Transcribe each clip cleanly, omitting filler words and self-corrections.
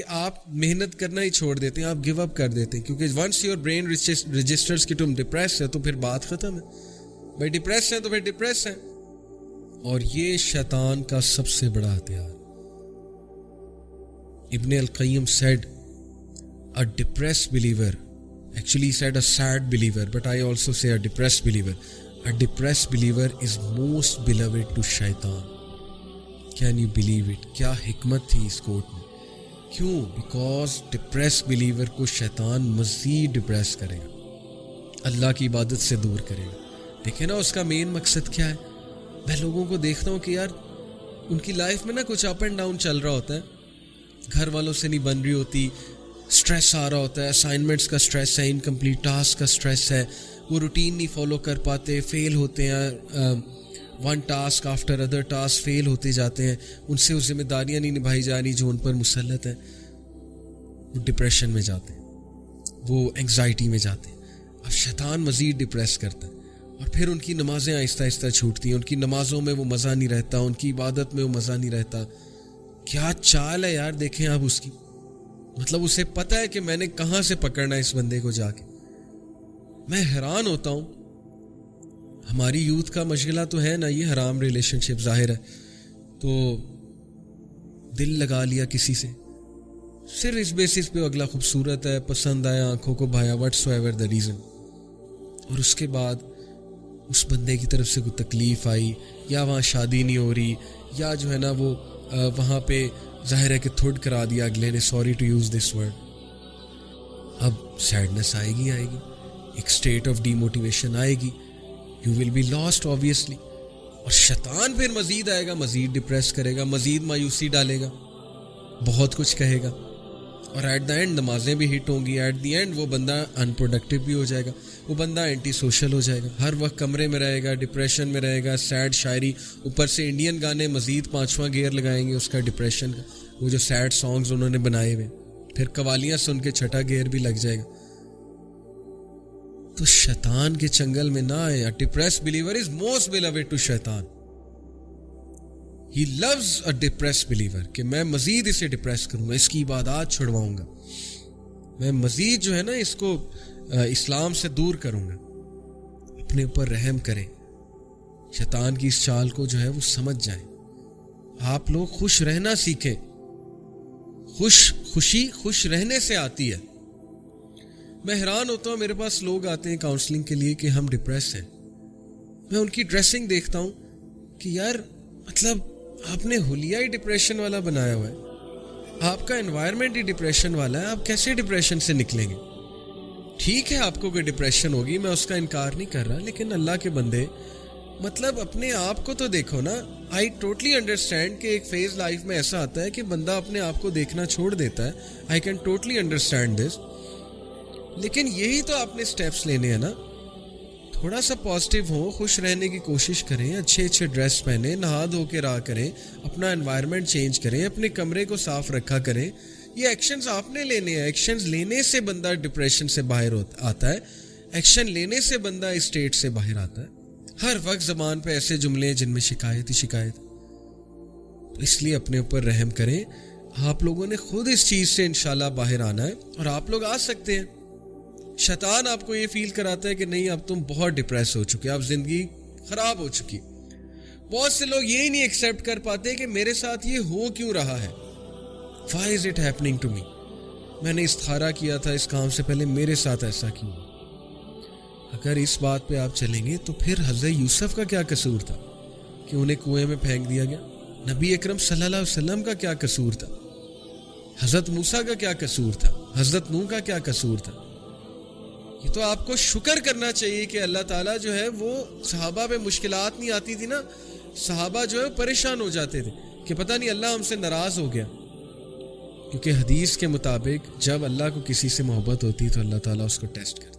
آپ محنت کرنا ہی چھوڑ دیتے ہیں, آپ گیو اپ کر دیتے ہیں, کیونکہ ونس یور برین رجسٹرز کہ تم ڈپریس ہے تو پھر بات ختم ہے. بھائی ڈپریس ہیں تو پھر ڈپریس ہیں. اور یہ شیطان کا سب سے بڑا ہتھیار. ابن القیم said a depressed believer, actually he said a sad believer, but I also say a depressed believer. A depressed believer is most beloved to shaitan. Can you believe it? کیا حکمت تھی اس کوٹ میں. کیوں؟ بیکاز ڈپریس بلیور کو شیطان مزید depress کرے گا, اللہ کی عبادت سے دور کرے گا. دیکھیں نا اس کا مین مقصد کیا ہے. میں لوگوں کو دیکھتا ہوں کہ یار ان کی لائف میں نا کچھ اپ اینڈ ڈاؤن چل رہا ہوتا ہے, گھر والوں سے نہیں بن رہی ہوتی, اسٹریس آ رہا ہوتا ہے, اسائنمنٹس کا اسٹریس ہے, انکمپلیٹ ٹاسک کا اسٹریس ہے, وہ روٹین نہیں فالو کر پاتے, فیل ہوتے ہیں, one task after other task fail ہوتے جاتے ہیں, ان سے وہ ذمہ داریاں نہیں نبھائی جا رہی جو ان پر مسلط ہیں. وہ ڈپریشن میں جاتے ہیں, وہ انگزائٹی میں جاتے ہیں. اب شیطان مزید ڈپریس کرتا ہے, اور پھر ان کی نمازیں آہستہ آہستہ چھوٹتی ہیں, ان کی نمازوں میں وہ مزہ نہیں رہتا, ان کی عبادت میں وہ مزہ نہیں رہتا. کیا چال ہے یار, دیکھیں آپ اس کی. مطلب اسے پتہ ہے کہ میں نے کہاں سے پکڑنا ہے اس بندے کو جا کے. میں حیران ہوتا ہوں. ہماری یوتھ کا مشغلہ تو ہے نا یہ حرام ریلیشن شپ, ظاہر ہے, تو دل لگا لیا کسی سے صرف اس بیسس پہ اگلا خوبصورت ہے, پسند آیا, آنکھوں کو Bhaya, what's ever the reason, اور اس کے بعد اس بندے کی طرف سے کوئی تکلیف آئی, یا وہاں شادی نہیں ہو رہی, یا جو ہے نا وہ وہاں پہ ظاہر ہے کہ تھوڑ کرا دیا اگلے نے, sorry to use this word. اب سیڈنس آئے گی, ایک اسٹیٹ آف ڈی موٹیویشن آئے گی, you will be lost obviously. اور شیطان پھر مزید آئے گا, مزید ڈپریس کرے گا, مزید مایوسی ڈالے گا, بہت کچھ کہے گا, اور ایٹ دا اینڈ نمازیں بھی ہٹ ہوں گی. ایٹ دی اینڈ وہ بندہ ان پروڈکٹیو بھی ہو جائے گا, وہ بندہ اینٹی سوشل ہو جائے گا, ہر وقت کمرے میں رہے گا, ڈپریشن میں رہے گا, سیڈ شاعری, اوپر سے انڈین گانے مزید 5واں گیئر لگائیں گے اس کا ڈپریشن کا, وہ جو سیڈ سانگز انہوں نے بنائے ہوئے, پھر قوالیاں سن کے 6واں گیئر بھی لگ جائے گا. تو شیطان کے چنگل میں نہ آئے. Depressed believer is most beloved to Shaitan. He loves a depressed believer, کہ میں مزید اسے ڈپریس کروں گا, اس کی عبادات چھڑواؤں گا, میں مزید جو ہے نا اس کو اسلام سے دور کروں گا. اپنے اوپر رحم کریں, شیطان کی اس چال کو جو ہے وہ سمجھ جائیں. آپ لوگ خوش رہنا سیکھیں. خوشی خوش رہنے سے آتی ہے. میں حیران ہوتا ہوں, میرے پاس لوگ آتے ہیں کاؤنسلنگ کے لیے کہ ہم ڈپریس ہیں. میں ان کی ڈریسنگ دیکھتا ہوں کہ یار مطلب آپ نے حلیہ ہی ڈپریشن والا بنایا ہوا ہے, آپ کا انوائرمنٹ ہی ڈپریشن والا ہے, آپ کیسے ڈپریشن سے نکلیں گے؟ ٹھیک ہے آپ کو کوئی ڈپریشن ہوگی, میں اس کا انکار نہیں کر رہا, لیکن اللہ کے بندے مطلب اپنے آپ کو تو دیکھو نا. آئی ٹوٹلی انڈرسٹینڈ کہ ایک فیز لائف میں ایسا آتا ہے کہ بندہ اپنے آپ کو دیکھنا چھوڑ دیتا ہے. I can totally understand this, لیکن یہی تو آپ نے اسٹیپس لینے ہیں نا. تھوڑا سا پازیٹیو ہو, خوش رہنے کی کوشش کریں, اچھے ڈریس پہنیں, نہا دھو کے راہ کریں, اپنا انوائرمنٹ چینج کریں, اپنے کمرے کو صاف رکھا کریں. یہ ایکشنز آپ نے لینے ہیں. ایکشنز لینے سے بندہ ڈپریشن سے باہر آتا ہے, ایکشن لینے سے بندہ اس اسٹیٹ سے باہر آتا ہے. ہر وقت زبان پہ ایسے جملے جن میں شکایت ہی شکایت. تو اس لیے اپنے اوپر رحم کریں. آپ لوگوں نے خود اس چیز سے انشاءاللہ باہر آنا ہے, اور آپ لوگ آ سکتے ہیں. شیطان آپ کو یہ فیل کراتا ہے کہ نہیں اب تم بہت ڈپریس ہو چکے, اب زندگی خراب ہو چکی. بہت سے لوگ یہی نہیں ایکسیپٹ کر پاتے کہ میرے ساتھ یہ ہو کیوں رہا ہے. Why is it happening to me? میں نے استخارہ کیا تھا اس کام سے پہلے, میرے ساتھ ایسا کیوں؟ اگر اس بات پہ آپ چلیں گے تو پھر حضرت یوسف کا کیا قصور تھا کہ انہیں کنویں میں پھینک دیا گیا؟ نبی اکرم صلی اللہ علیہ وسلم کا کیا قصور تھا؟ حضرت موسیٰ کا کیا قصور تھا؟ حضرت نوح کا کیا قصور تھا؟ یہ تو آپ کو شکر کرنا چاہیے کہ اللہ تعالیٰ جو ہے وہ صحابہ پہ مشکلات نہیں آتی تھی نا, صحابہ جو ہے پریشان ہو جاتے تھے کہ پتہ نہیں اللہ ہم سے ناراض ہو گیا. کیونکہ حدیث کے مطابق جب اللہ کو کسی سے محبت ہوتی تو اللہ تعالیٰ اس کو ٹیسٹ کرتا.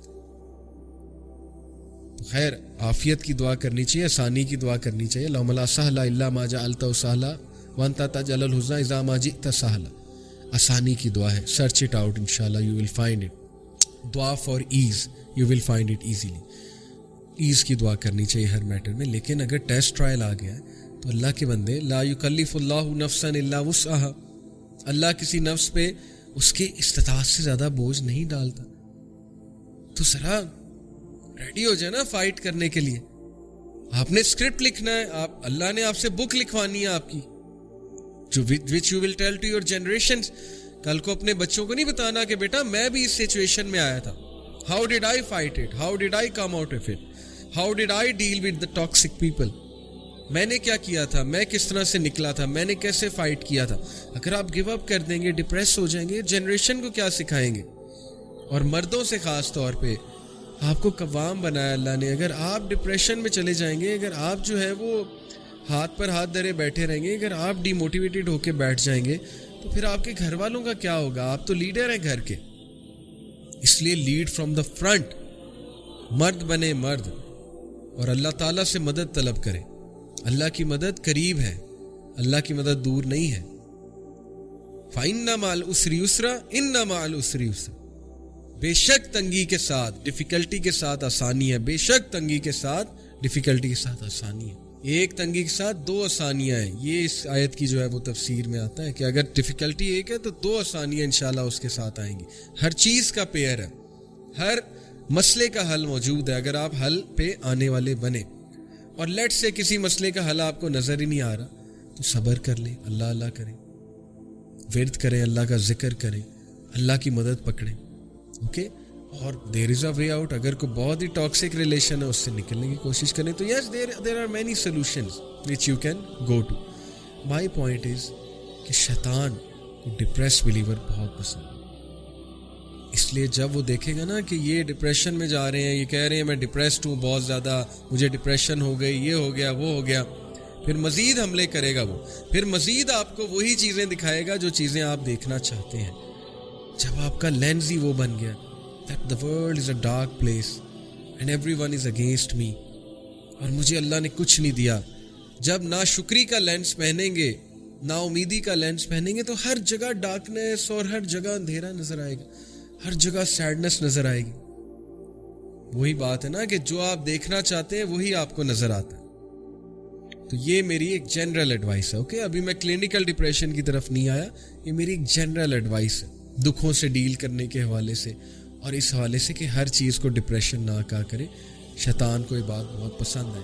خیر, عافیت کی دعا کرنی چاہیے, آسانی کی دعا کرنی چاہیے. اللہم لا سہل الا ما جعلتہ سہلا وانت تجعل الحزن اذا ما جئت سہلا. آسانی کی دعا ہے. سرچ اٹ آؤٹ, انشاءاللہ یو ول فائنڈ اٹ. دعا far as, you will find it easily. As کی دعا کرنی چاہیے ہر میٹر میں. لیکن اگر ٹیسٹ ٹرائل آ گیا ہے تو اللہ کے بندے, لا یکلف اللہ نفسا الا وسعها, اللہ کسی نفس پہ اس کے استطاعت سے زیادہ بوجھ نہیں ڈالتا. تو ذرا ریڈی ہو جائے نا فائٹ کرنے کے لیے. آپ نے اسکرپٹ لکھنا ہے, اللہ نے آپ سے بک لکھوانی ہے آپ کی, جو which you will tell to your generations. کل کو اپنے بچوں کو نہیں بتانا کہ بیٹا میں بھی اس سچویشن میں آیا تھا, how did I fight it, how did I come out of it, how did I deal with the toxic people. میں نے کیا کیا تھا, میں کس طرح سے نکلا تھا, میں نے کیسے فائٹ کیا تھا. اگر آپ گیو اپ کر دیں گے, ڈپریس ہو جائیں گے, جنریشن کو کیا سکھائیں گے. اور مردوں سے خاص طور پہ آپ کو قوام بنایا اللہ نے. اگر آپ ڈپریشن میں چلے جائیں گے, اگر آپ جو ہے وہ ہاتھ پر ہاتھ دھرے بیٹھے رہیں گے, اگر آپ ڈی موٹیویٹڈ ہو کے بیٹھ جائیں گے, تو پھر آپ کے گھر والوں کا کیا ہوگا. آپ تو لیڈر ہیں گھر کے, اس لیے لیڈ فرام دا فرنٹ. مرد بنے مرد, اور اللہ تعالیٰ سے مدد طلب کریں. اللہ کی مدد قریب ہے, اللہ کی مدد دور نہیں ہے. فَإِنَّ مَعَ الْعُسْرِ يُسْرًا إِنَّ مَعَ الْعُسْرِ يُسْرًا. بے شک تنگی کے ساتھ ڈیفیکلٹی کے ساتھ آسانی ہے. بے شک تنگی کے ساتھ ڈیفیکلٹی کے ساتھ آسانی ہے. ایک تنگی کے ساتھ دو آسانیاں ہیں. یہ اس آیت کی جو ہے وہ تفسیر میں آتا ہے کہ اگر ڈیفیکلٹی ایک ہے تو دو آسانیاں انشاءاللہ اس کے ساتھ آئیں گی. ہر چیز کا پیئر ہے, ہر مسئلے کا حل موجود ہے اگر آپ حل پہ آنے والے بنے. اور لیٹ سے کسی مسئلے کا حل آپ کو نظر ہی نہیں آ رہا, تو صبر کر لیں, اللہ اللہ کریں, ورد کریں, اللہ کا ذکر کریں, اللہ کی مدد پکڑیں. اوکے, اور دیر از اے وے آؤٹ. اگر کوئی بہت ہی ٹاکسک ریلیشن ہے اس سے نکلنے کی کوشش کریں تو yes there are many solutions which you can go to. My point is کہ شیطان کو ڈپریس بلیور بہت پسند ہے. اس لیے جب وہ دیکھے گا نا کہ یہ ڈپریشن میں جا رہے ہیں, یہ کہہ رہے ہیں میں ڈپریسڈ ہوں بہت زیادہ, مجھے ڈپریشن ہو گئی, یہ ہو گیا, وہ ہو گیا, پھر مزید حملے کرے گا. وہ پھر مزید آپ کو وہی چیزیں دکھائے گا جو چیزیں آپ دیکھنا چاہتے ہیں. جب آپ کا لینز ہی وہ بن گیا that the world is a dark place and everyone is against me, اور مجھے اللہ نے کچھ نہیں دیا. جب ناشکری کا لینس پہنیں گے, نا امیدی کا لینس پہنیں گے, تو ہر جگہ ڈارکنیس اور ہر جگہ اندھیرا نظر آئے گا, ہر جگہ سیڈنس نظر آئے گی. وہی بات ہے نا کہ جو آپ دیکھنا چاہتے ہیں وہی آپ کو نظر آتا ہے. تو یہ میری ایک جنرل ایڈوائس ہے. اوکے, ابھی میں کلینکل ڈپریشن کی طرف نہیں آیا, یہ میری ایک جنرل ایڈوائس ہے دکھوں سے ڈیل کرنے کے حوالے سے, اور اس حوالے سے کہ ہر چیز کو ڈپریشن نہ کہا کرے. شیطان کو یہ بات بہت پسند ہے.